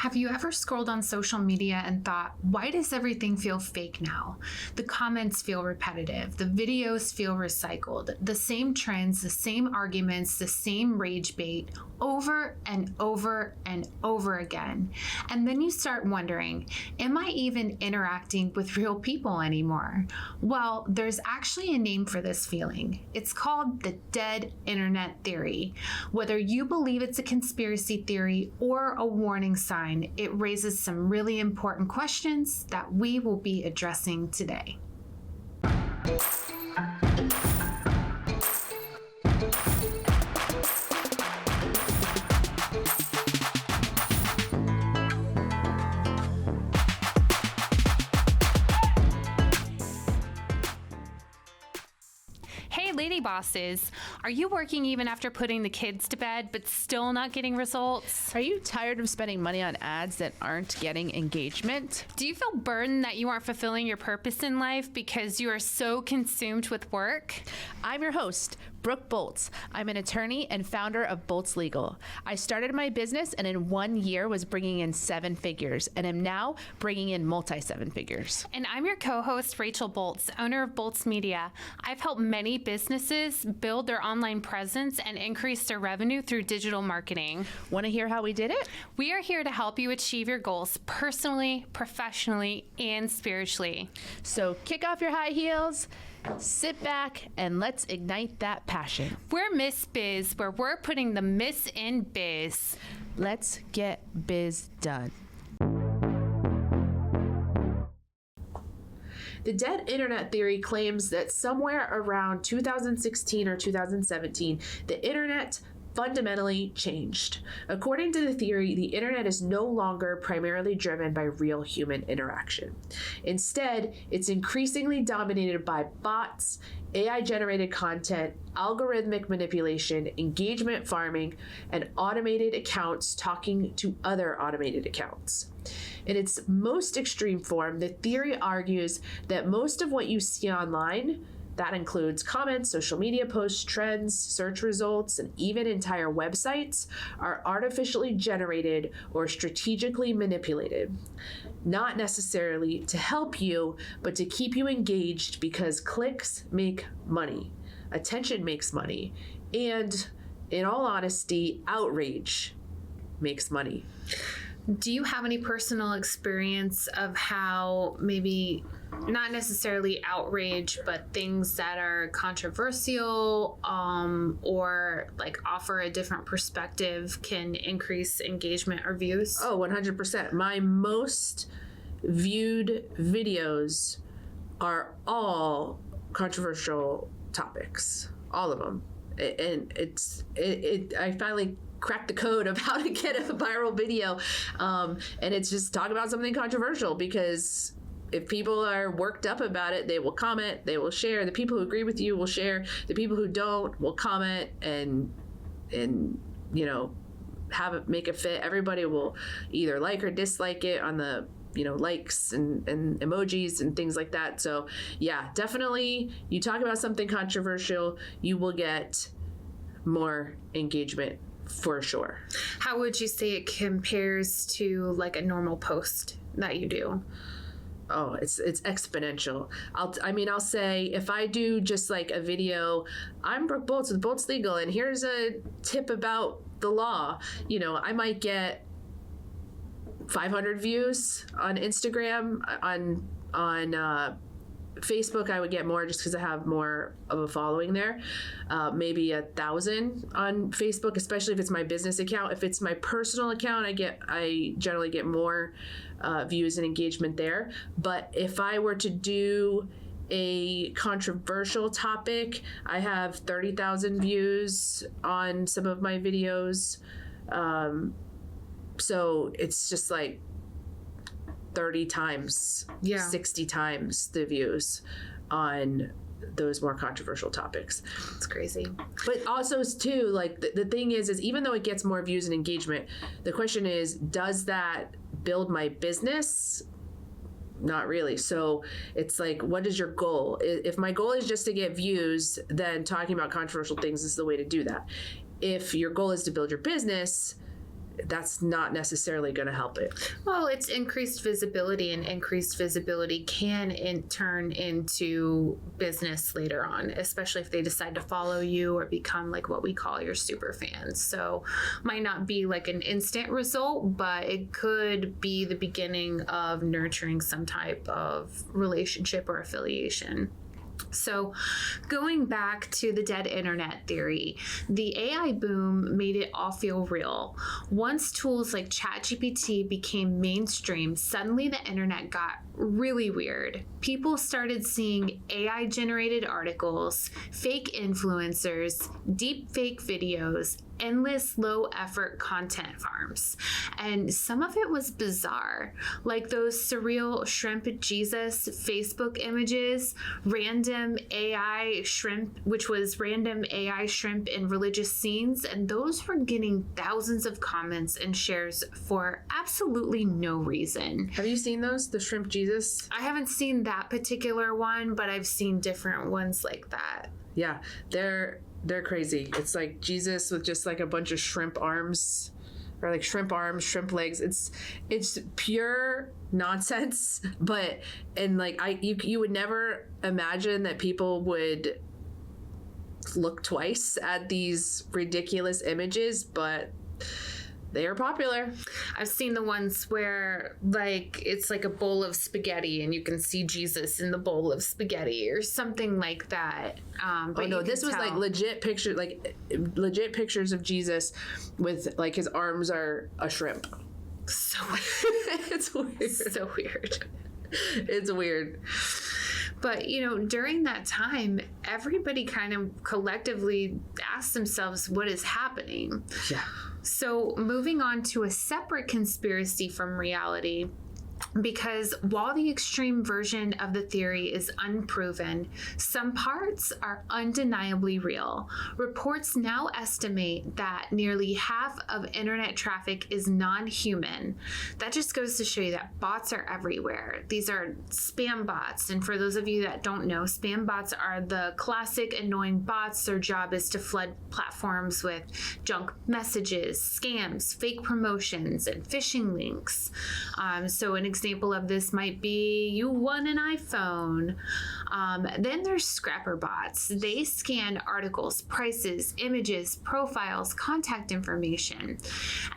Have you ever scrolled on social media and thought, why does everything feel fake now? The comments feel repetitive. The videos feel recycled. The same trends, the same arguments, the same rage bait over and over and over again. And then you start wondering, am I even interacting with real people anymore? Well, there's actually a name for this feeling. It's called the dead internet theory. Whether you believe it's a conspiracy theory or a warning sign, it raises some really important questions that we will be addressing today. Lady bosses, are you working even after putting the kids to bed but still not getting results? Are you tired of spending money on ads that aren't getting engagement? Do you feel burdened that you aren't fulfilling your purpose in life because you are so consumed with work? I'm your host, Brooke Boltz. I'm an attorney and founder of Boltz Legal. I started my business and in 1 year was bringing in 7 figures and am now bringing in multi-7 figures. And I'm your co-host, Rachel Boltz, owner of Boltz Media. I've helped many businesses build their online presence and increase their revenue through digital marketing. Want to hear how we did it? We are here to help you achieve your goals personally, professionally, and spiritually. So kick off your high heels, sit back, and let's ignite that passion. We're Miss Biz, where we're putting the Miss in biz. Let's get biz done. The dead internet theory claims that somewhere around 2016 or 2017, the internet fundamentally changed. According to the theory, the internet is no longer primarily driven by real human interaction. Instead, it's increasingly dominated by bots, AI-generated content, algorithmic manipulation, engagement farming, and automated accounts talking to other automated accounts. In its most extreme form, the theory argues that most of what you see online, that includes comments, social media posts, trends, search results, and even entire websites, are artificially generated or strategically manipulated. Not necessarily to help you, but to keep you engaged because clicks make money, attention makes money, and in all honesty, outrage makes money. Do you have any personal experience of how maybe not necessarily outrage, but things that are controversial or like offer a different perspective can increase engagement or views? Oh, 100%. My most viewed videos are all controversial topics, all of them. And I finally cracked the code of how to get a viral video. And it's just talk about something controversial, because if people are worked up about it, they will comment, they will share. The people who agree with you will share. The people who don't will comment and you know, have it, make it fit. Everybody will either like or dislike it on the, you know, likes and emojis and things like that. So yeah, definitely you talk about something controversial, you will get more engagement for sure. How would you say it compares to like a normal post that you do? Oh, it's exponential. I'll say if I do just like a video, I'm Brooke Boltz with Boltz Legal, and here's a tip about the law. You know, I might get 500 views on Instagram. On Facebook, I would get more just because I have more of a following there. Maybe 1,000 on Facebook, especially if it's my business account. If it's my personal account, I generally get more views and engagement there. But if I were to do a controversial topic, I have 30,000 views on some of my videos. So it's just like 30 times, 60 times the views on those more controversial topics. It's crazy. But also too, like the thing is even though it gets more views and engagement, the question is, does that build my business? Not really. So it's like, what is your goal? If my goal is just to get views, then talking about controversial things is the way to do that. If your goal is to build your business, that's not necessarily going to help it. Well, it's increased visibility, and increased visibility can turn into business later on, especially if they decide to follow you or become like what we call your super fans. So might not be like an instant result, but it could be the beginning of nurturing some type of relationship or affiliation. So going back to the dead internet theory, the AI boom made it all feel real. Once tools like ChatGPT became mainstream, suddenly the internet got really weird. People started seeing AI generated articles, fake influencers, deep fake videos, endless low effort content farms. And some of it was bizarre, like those surreal shrimp Jesus Facebook images, random AI shrimp, which was random AI shrimp in religious scenes. And those were getting thousands of comments and shares for absolutely no reason. Have you seen those? The shrimp Jesus? I haven't seen that particular one, but I've seen different ones like that. Yeah, they're crazy. It's like Jesus with just like a bunch of shrimp arms, or like shrimp arms, shrimp legs. It's pure nonsense. But and like you would never imagine that people would look twice at these ridiculous images, but they are popular. I've seen the ones where like it's like a bowl of spaghetti and you can see Jesus in the bowl of spaghetti or something like that. But no, this was like legit pictures of Jesus with like his arms are a shrimp. So it's weird. So weird. It's weird. But, during that time, everybody kind of collectively asked themselves, what is happening? Yeah. So moving on to a separate conspiracy from reality, because while the extreme version of the theory is unproven, some parts are undeniably real. Reports now estimate that nearly half of internet traffic is non-human. That just goes to show you that bots are everywhere. These are spam bots. And for those of you that don't know, spam bots are the classic annoying bots. Their job is to flood platforms with junk messages, scams, fake promotions, and phishing links. So an example of this might be you won an iPhone. Then there's scrapper bots. They scan articles, prices, images, profiles, contact information.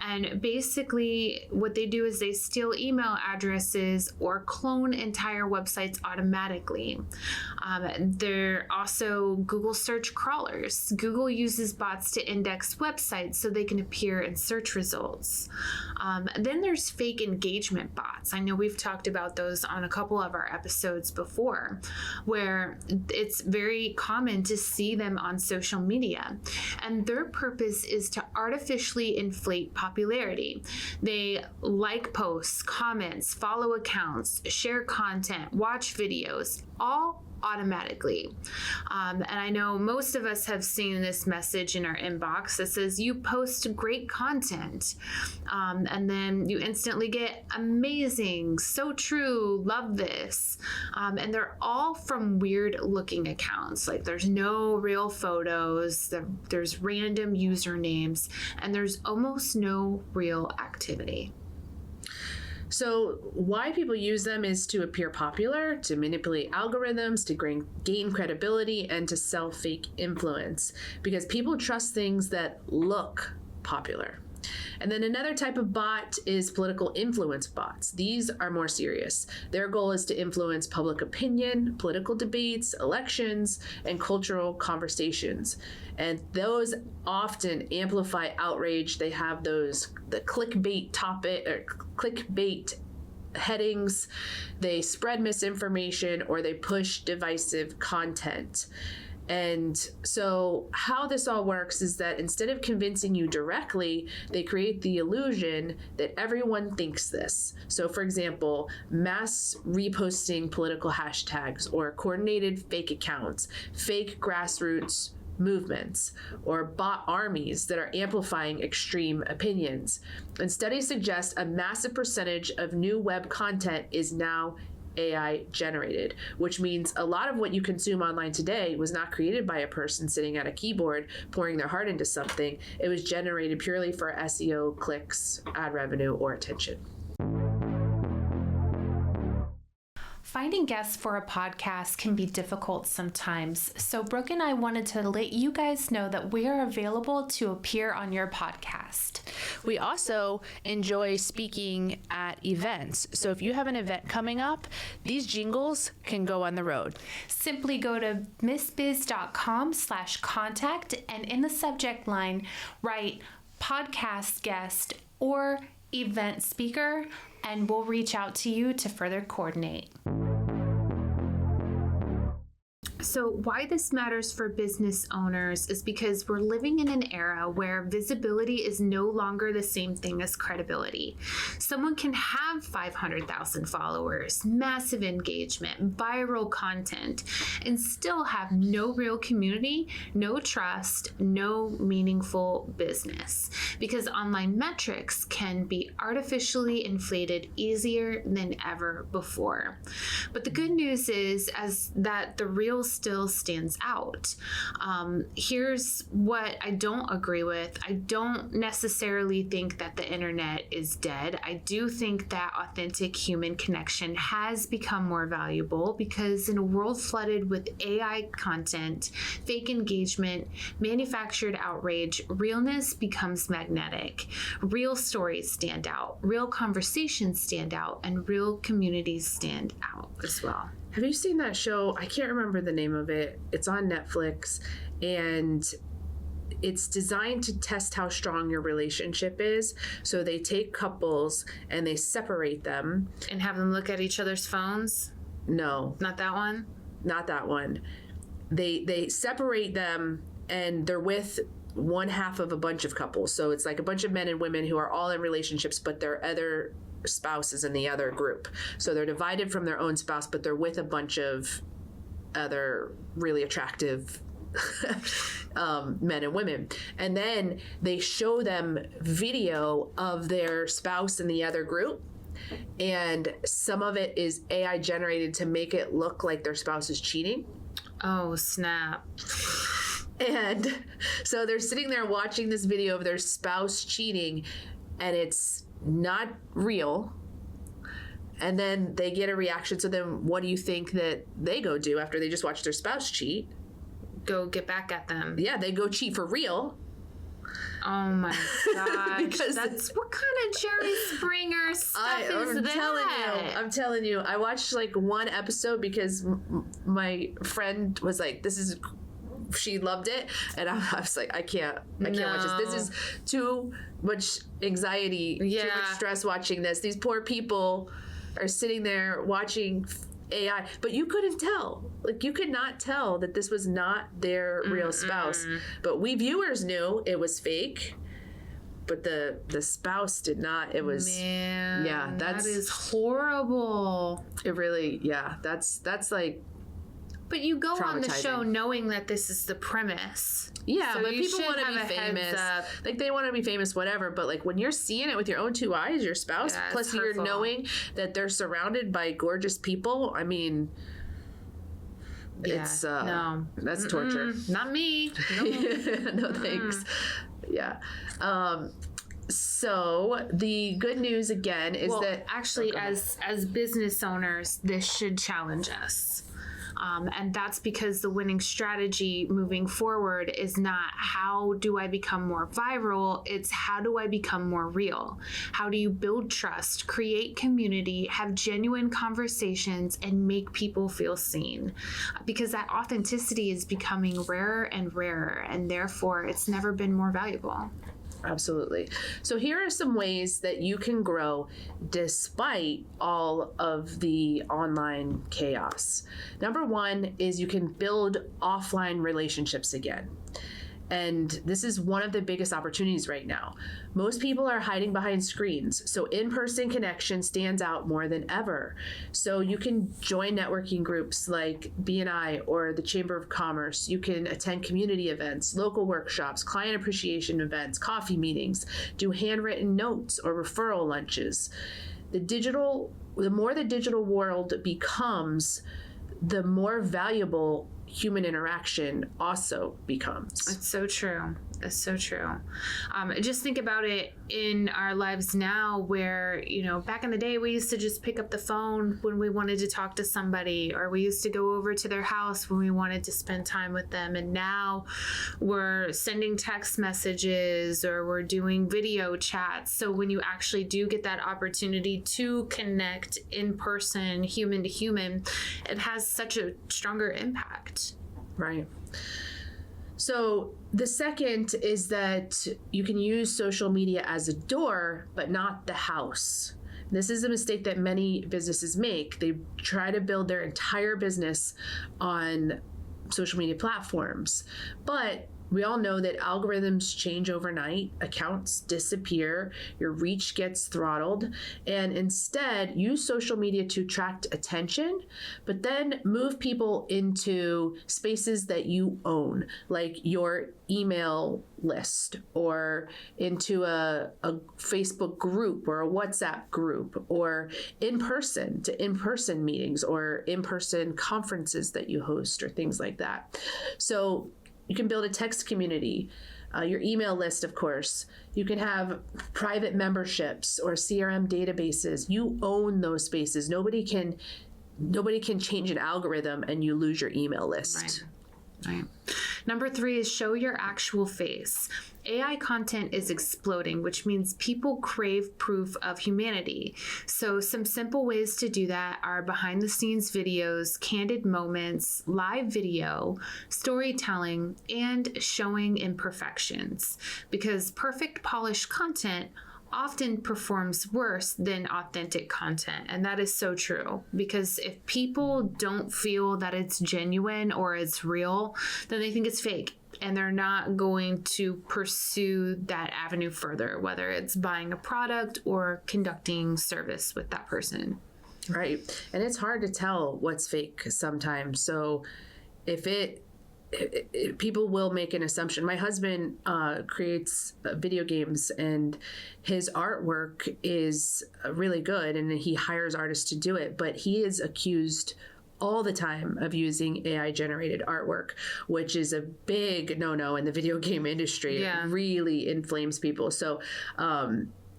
And basically what they do is they steal email addresses or clone entire websites automatically. They're also Google search crawlers. Google uses bots to index websites so they can appear in search results. Then there's fake engagement bots. I know we've talked about those on a couple of our episodes before, where it's very common to see them on social media. And their purpose is to artificially inflate popularity. They like posts, comments, follow accounts, share content, watch videos, all automatically. And I know most of us have seen this message in our inbox that says you post great content. And then you instantly get amazing, so true, love this. And they're all from weird looking accounts. Like there's no real photos, there's random usernames, and there's almost no real activity. So why people use them is to appear popular, to manipulate algorithms, to gain credibility, and to sell fake influence, because people trust things that look popular. And then another type of bot is political influence bots. These are more serious. Their goal is to influence public opinion, political debates, elections, and cultural conversations. And those often amplify outrage. They have the clickbait topic or clickbait headings. They spread misinformation or they push divisive content. And so how this all works is that instead of convincing you directly, they create the illusion that everyone thinks this. So for example, mass reposting political hashtags or coordinated fake accounts, fake grassroots movements, or bot armies that are amplifying extreme opinions. And studies suggest a massive percentage of new web content is now AI generated, which means a lot of what you consume online today was not created by a person sitting at a keyboard pouring their heart into something. It was generated purely for SEO, clicks, ad revenue, or attention. Finding guests for a podcast can be difficult sometimes, so Brooke and I wanted to let you guys know that we are available to appear on your podcast. We also enjoy speaking at events, so if you have an event coming up, these jingles can go on the road. Simply go to missbiz.com/contact and in the subject line, write podcast guest or event speaker, and we'll reach out to you to further coordinate. So why this matters for business owners is because we're living in an era where visibility is no longer the same thing as credibility. Someone can have 500,000 followers, massive engagement, viral content, and still have no real community, no trust, no meaningful business. Because online metrics can be artificially inflated easier than ever before. But the good news is that the real still stands out. Here's what I don't agree with. I don't necessarily think that the internet is dead. I do think that authentic human connection has become more valuable because in a world flooded with AI content, fake engagement, manufactured outrage, realness becomes magnetic. Real stories stand out, real conversations stand out, and real communities stand out as well. Have you seen that show? I can't remember the name of it. It's on Netflix, and it's designed to test how strong your relationship is. So they take couples and they separate them. And have them look at each other's phones? No. Not that one? Not that one. They separate them and they're with one half of a bunch of couples. So it's like a bunch of men and women who are all in relationships, but their other spouses in the other group. So they're divided from their own spouse, but they're with a bunch of other really attractive men and women. And then they show them video of their spouse in the other group. And some of it is AI generated to make it look like their spouse is cheating. Oh, snap. And so they're sitting there watching this video of their spouse cheating, and it's not real. And then they get a reaction. So then what do you think that they go do after they just watch their spouse cheat? Go get back at them. Yeah, they go cheat for real. Oh my gosh. Because that's what kind of Jerry Springer stuff is that? I'm telling you, I watched like one episode because my friend was like, she loved it, and I was like, I can't watch this. This is too much anxiety, too much stress watching this. These poor people are sitting there watching AI, but you couldn't tell. Like, you could not tell that this was not their real spouse. But we viewers knew it was fake, but the spouse did not. It was, that is horrible. It really, that's like. But you go on the show knowing that this is the premise. Yeah, so but people want to be famous. Like, they want to be famous, whatever. But like, when you're seeing it with your own two eyes, your spouse, plus you're knowing that they're surrounded by gorgeous people. I mean, it's that's torture. Not me. No thanks. Yeah. So the good news again is that actually, as business owners, this should challenge us. And that's because the winning strategy moving forward is not how do I become more viral, it's how do I become more real? How do you build trust, create community, have genuine conversations, and make people feel seen? Because that authenticity is becoming rarer and rarer, and therefore it's never been more valuable. Absolutely. So here are some ways that you can grow despite all of the online chaos. Number one is you can build offline relationships again. And this is one of the biggest opportunities right now. Most people are hiding behind screens, so in-person connection stands out more than ever. So you can join networking groups like BNI or the Chamber of Commerce. You can attend community events, local workshops, client appreciation events, coffee meetings, do handwritten notes or referral lunches. the more the digital world becomes, the more valuable human interaction also becomes. It's so true. It's so true. Just think about it in our lives now where, back in the day, we used to just pick up the phone when we wanted to talk to somebody, or we used to go over to their house when we wanted to spend time with them. And now we're sending text messages or we're doing video chats. So when you actually do get that opportunity to connect in person, human to human, it has such a stronger impact. Right. So the second is that you can use social media as a door, but not the house. This is a mistake that many businesses make. They try to build their entire business on social media platforms, but we all know that algorithms change overnight, accounts disappear, your reach gets throttled, and instead use social media to attract attention, but then move people into spaces that you own, like your email list, or into a Facebook group or a WhatsApp group, or in-person meetings, or in-person conferences that you host, or things like that. So you can build a text community, your email list, of course. You can have private memberships or CRM databases. You own those spaces. Nobody can change an algorithm and you lose your email list. Right. Number 3 is show your actual face. AI content is exploding, which means people crave proof of humanity. So some simple ways to do that are behind the scenes videos, candid moments, live video, storytelling, and showing imperfections. Because perfect polished content often performs worse than authentic content. And that is so true, because if people don't feel that it's genuine or it's real, then they think it's fake. And they're not going to pursue that avenue further, whether it's buying a product or conducting service with that person. Right. And it's hard to tell what's fake sometimes. So if people will make an assumption. My husband creates video games, and his artwork is really good, and he hires artists to do it, but he is accused all the time of using AI generated artwork, which is a big no-no in the video game industry. Yeah. It really inflames people. So,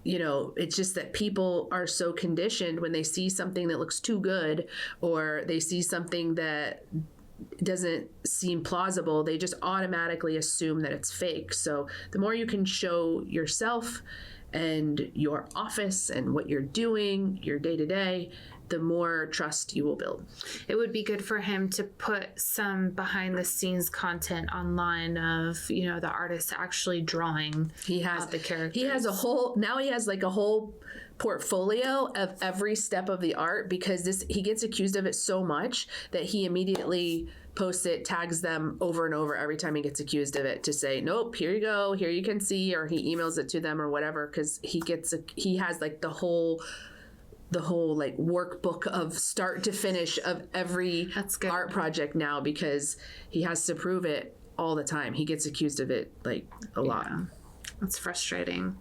it's just that people are so conditioned when they see something that looks too good, or they see something that doesn't seem plausible, they just automatically assume that it's fake. So the more you can show yourself and your office and what you're doing, your day-to-day, the more trust you will build. It would be good for him to put some behind the scenes content online of, the artist actually drawing out the characters. He has a whole portfolio of every step of the art, because he gets accused of it so much that he immediately posts it, tags them over and over every time he gets accused of it, to say, nope, here you go, here you can see, or he emails it to them or whatever, because he has like the whole like workbook of start to finish of every art project now, because he has to prove it all the time. He gets accused of it like a lot. That's frustrating.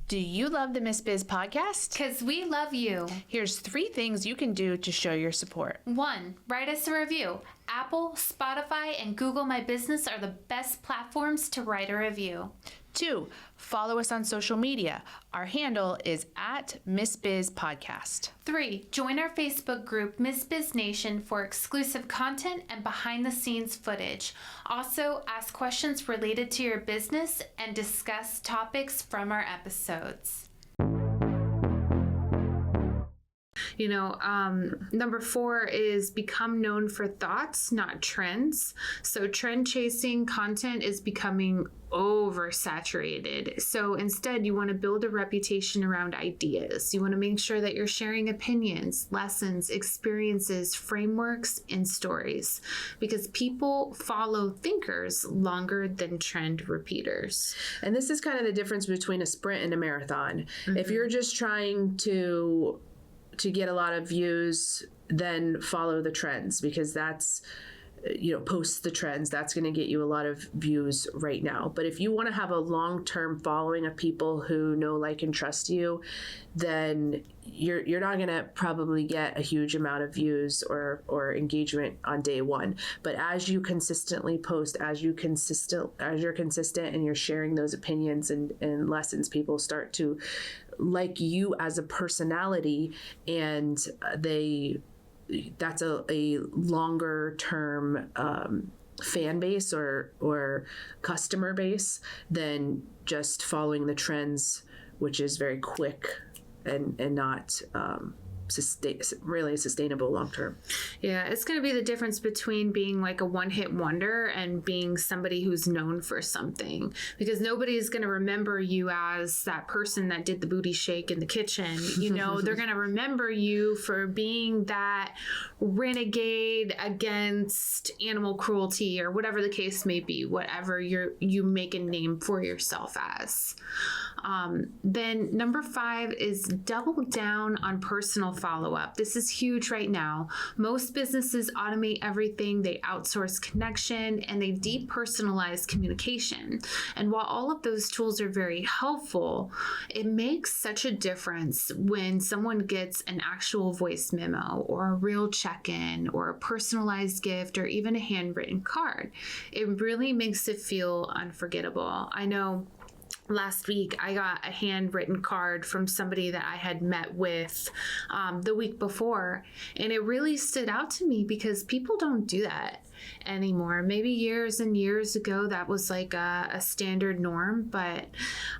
Do you love the Miss Biz podcast? Because we love you. Here's 3 things you can do to show your support. 1, write us a review. Apple, Spotify, and Google My Business are the best platforms to write a review. 2, follow us on social media. Our handle is @MissBizPodcast. 3, join our Facebook group, Miss Biz Nation, for exclusive content and behind-the-scenes footage. Also, ask questions related to your business and discuss topics from our episodes. Number 4 is become known for thoughts, not trends. So trend chasing content is becoming oversaturated. So instead, you want to build a reputation around ideas. You want to make sure that you're sharing opinions, lessons, experiences, frameworks, and stories, because people follow thinkers longer than trend repeaters. And this is kind of the difference between a sprint and a marathon. Mm-hmm. If you're just trying to get a lot of views, then follow the trends, because posts the trends. That's going to get you a lot of views right now. But if you want to have a long-term following of people who know, like, and trust you, then you're not going to probably get a huge amount of views or engagement on day one. But as you consistently post, as you're consistent and you're sharing those opinions and lessons, people start to like you as a personality, and that's a longer term fan base or customer base than just following the trends, which is very quick and not really sustainable long term. Yeah, it's going to be the difference between being like a one-hit wonder and being somebody who's known for something, because nobody is going to remember you as that person that did the booty shake in the kitchen. They're going to remember you for being that renegade against animal cruelty or whatever the case may be, whatever you make a name for yourself as. Then number 5 is double down on personal follow-up. This is huge right now. Most businesses automate everything. They outsource connection and they depersonalize communication. And while all of those tools are very helpful, it makes such a difference when someone gets an actual voice memo or a real check-in or a personalized gift or even a handwritten card. It really makes it feel unforgettable. I know last week, I got a handwritten card from somebody that I had met with the week before, and it really stood out to me because people don't do that anymore. Maybe years and years ago, that was like a standard norm, but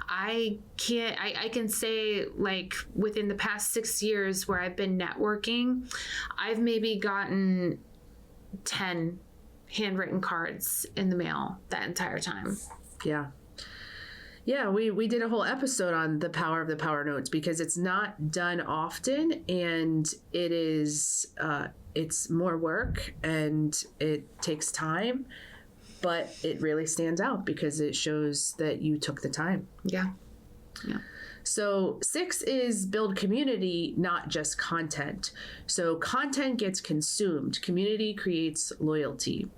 I can say, like, within the past 6 years where I've been networking, I've maybe gotten 10 handwritten cards in the mail that entire time. Yeah, we did a whole episode on the power of the power notes because it's not done often, and it is it's more work and it takes time, but it really stands out because it shows that you took the time. Yeah. So 6 is build community, not just content. So content gets consumed. Community creates loyalty.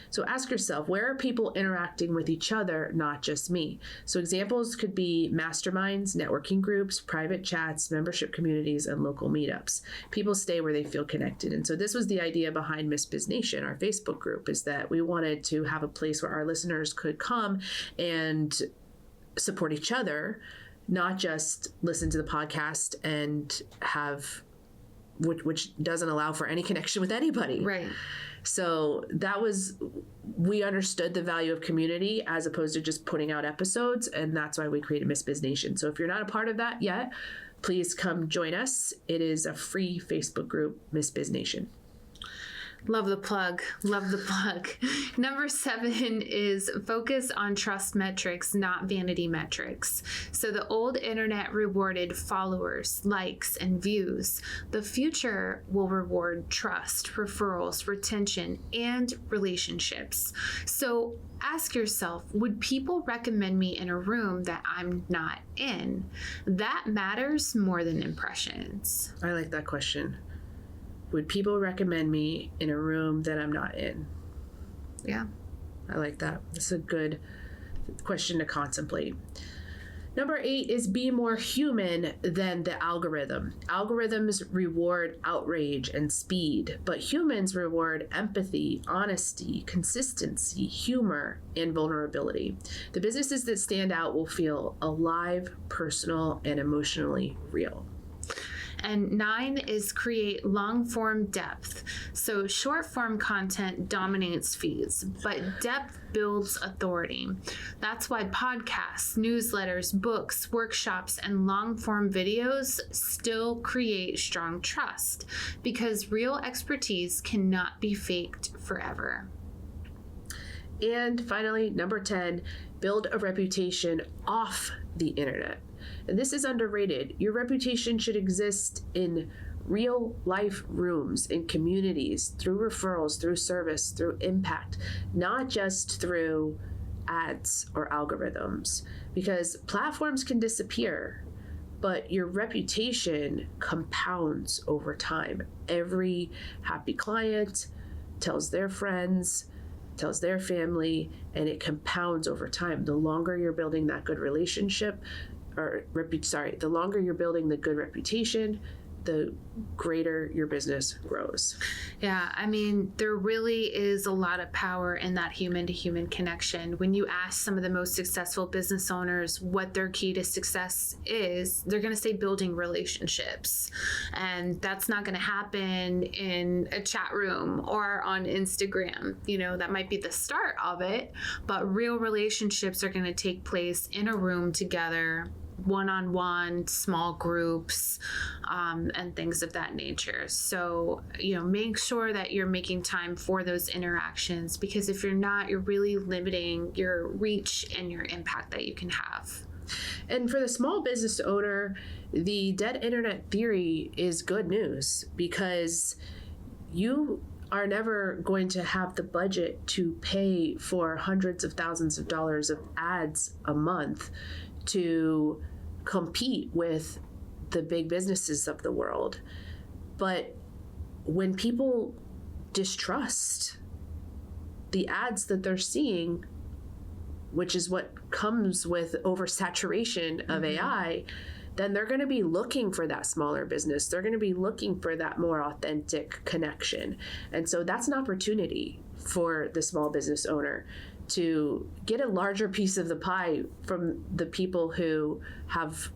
So ask yourself, where are people interacting with each other, not just me? So examples could be masterminds, networking groups, private chats, membership communities, and local meetups. People stay where they feel connected. And so this was the idea behind Miss Biz Nation, our Facebook group, is that we wanted to have a place where our listeners could come and support each other, not just listen to the podcast and have, which doesn't allow for any connection with anybody. Right. So we understood the value of community as opposed to just putting out episodes. And that's why we created Miss Biz Nation. So if you're not a part of that yet, please come join us. It is a free Facebook group, Miss Biz Nation. Love the plug. Number 7 is focus on trust metrics, not vanity metrics. So the old internet rewarded followers, likes, and views. The future will reward trust, referrals, retention, and relationships. So ask yourself, would people recommend me in a room that I'm not in? That matters more than impressions. I like that question. Would people recommend me in a room that I'm not in? Yeah. I like that. That's a good question to contemplate. Number 8 is be more human than the algorithm. Algorithms reward outrage and speed, but humans reward empathy, honesty, consistency, humor, and vulnerability. The businesses that stand out will feel alive, personal, and emotionally real. And 9 is create long-form depth. So short-form content dominates feeds, but depth builds authority. That's why podcasts, newsletters, books, workshops, and long-form videos still create strong trust because real expertise cannot be faked forever. And finally, number 10, build a reputation off the internet. And this is underrated. Your reputation should exist in real life rooms, in communities, through referrals, through service, through impact, not just through ads or algorithms, because platforms can disappear, but your reputation compounds over time. Every happy client, tells their friends, tells their family, and it compounds over time. The longer you're building that good relationship, the longer you're building the good reputation, the greater your business grows. Yeah, I mean, there really is a lot of power in that human-to-human connection. When you ask some of the most successful business owners what their key to success is, they're going to say building relationships. And that's not going to happen in a chat room or on Instagram. You know, that might be the start of it, but real relationships are going to take place in a room together, one-on-one, small groups, and things of that nature. So, you know, make sure that you're making time for those interactions, because if you're not, you're really limiting your reach and your impact that you can have. And for the small business owner, the dead internet theory is good news, because you are never going to have the budget to pay for hundreds of thousands of dollars of ads a month to compete with the big businesses of the world. But when people distrust the ads that they're seeing, which is what comes with oversaturation of AI, then they're going to be looking for that smaller business. They're going to be looking for that more authentic connection. And so that's an opportunity for the small business owner to get a larger piece of the pie from the people who have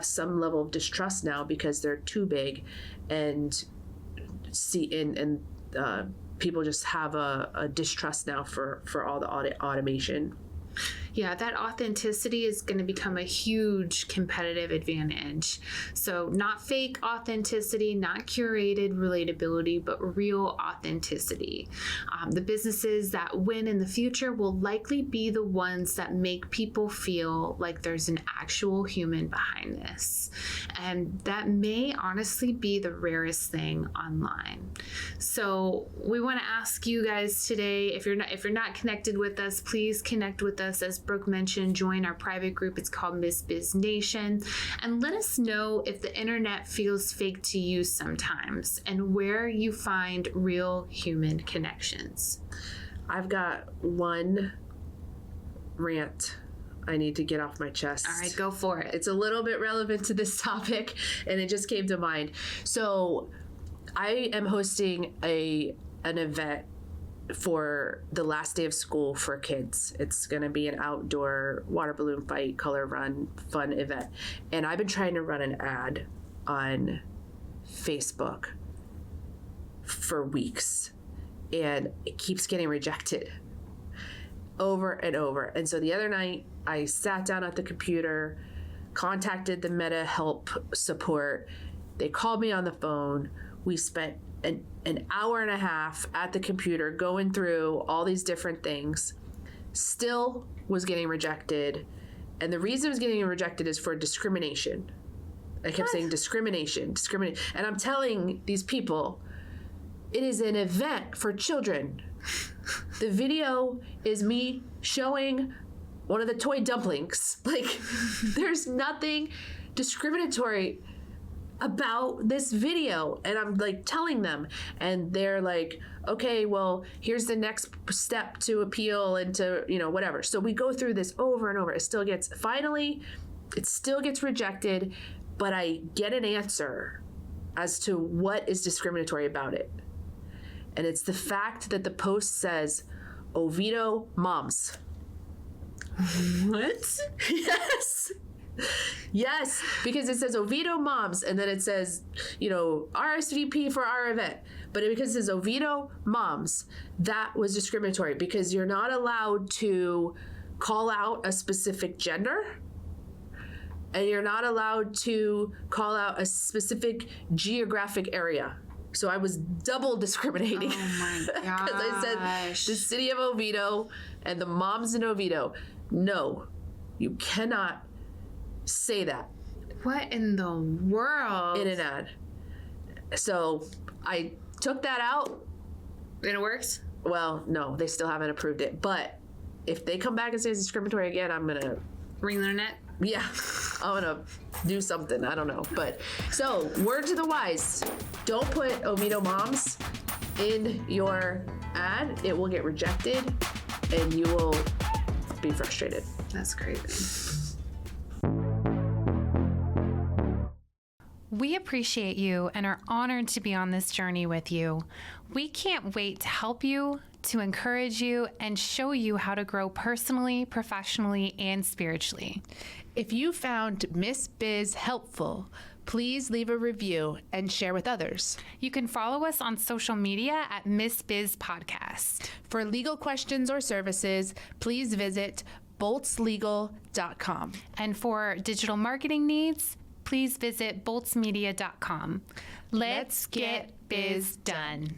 some level of distrust now because they're too big, and people just have a distrust now for all the automation. Yeah, that authenticity is going to become a huge competitive advantage. So not fake authenticity, not curated relatability, but real authenticity. The businesses that win in the future will likely be the ones that make people feel like there's an actual human behind this. And that may honestly be the rarest thing online. So we want to ask you guys today, if you're not connected with us, please connect with us. As Brooke mentioned, join our private group. It's called Biz Nation, and let us know if the internet feels fake to you sometimes and where you find real human connections. I've got one rant I need to get off my chest. All right, go for it. It's a little bit relevant to this topic, and it just came to mind. So I am hosting an event for the last day of school for kids. It's going to be an outdoor water balloon fight, color run, fun event. And I've been trying to run an ad on Facebook for weeks, and it keeps getting rejected over and over. And so the other night I sat down at the computer, contacted the Meta help support. They called me on the phone. We spent an hour and a half at the computer going through all these different things. Still was getting rejected. And the reason it was getting rejected is for discrimination. I kept saying discrimination. And I'm telling these people, it is an event for children. The video is me showing one of the toy dumplings. Like, there's nothing discriminatory about this video. And I'm like telling them, and they're like, okay, well, here's the next step to appeal and to, whatever. So we go through this over and over. It still gets rejected, but I get an answer as to what is discriminatory about it. And it's the fact that the post says Oviedo moms. What? Yes, because it says Oviedo moms, and then it says, RSVP for our event. But because it says Oviedo moms, that was discriminatory, because you're not allowed to call out a specific gender, and you're not allowed to call out a specific geographic area. So I was double discriminating. Oh my gosh. Because I said the city of Oviedo and the moms in Oviedo. No, you cannot say that. What in the world? In an ad. So I took that out. And it works? Well, no, they still haven't approved it. But if they come back and say it's discriminatory again, I'm going to... Ring their neck? Yeah, I'm going to do something. I don't know. But so, word to the wise. Don't put Oviedo moms. in your ad, it will get rejected and you will be frustrated. That's crazy. We appreciate you and are honored to be on this journey with you. We can't wait to help you, to encourage you, and show you how to grow personally, professionally, and spiritually. If you found Miss Biz helpful, please leave a review and share with others. You can follow us on social media at Miss Biz Podcast. For legal questions or services, please visit boltslegal.com. And for digital marketing needs, please visit boltsmedia.com. Let's get biz done.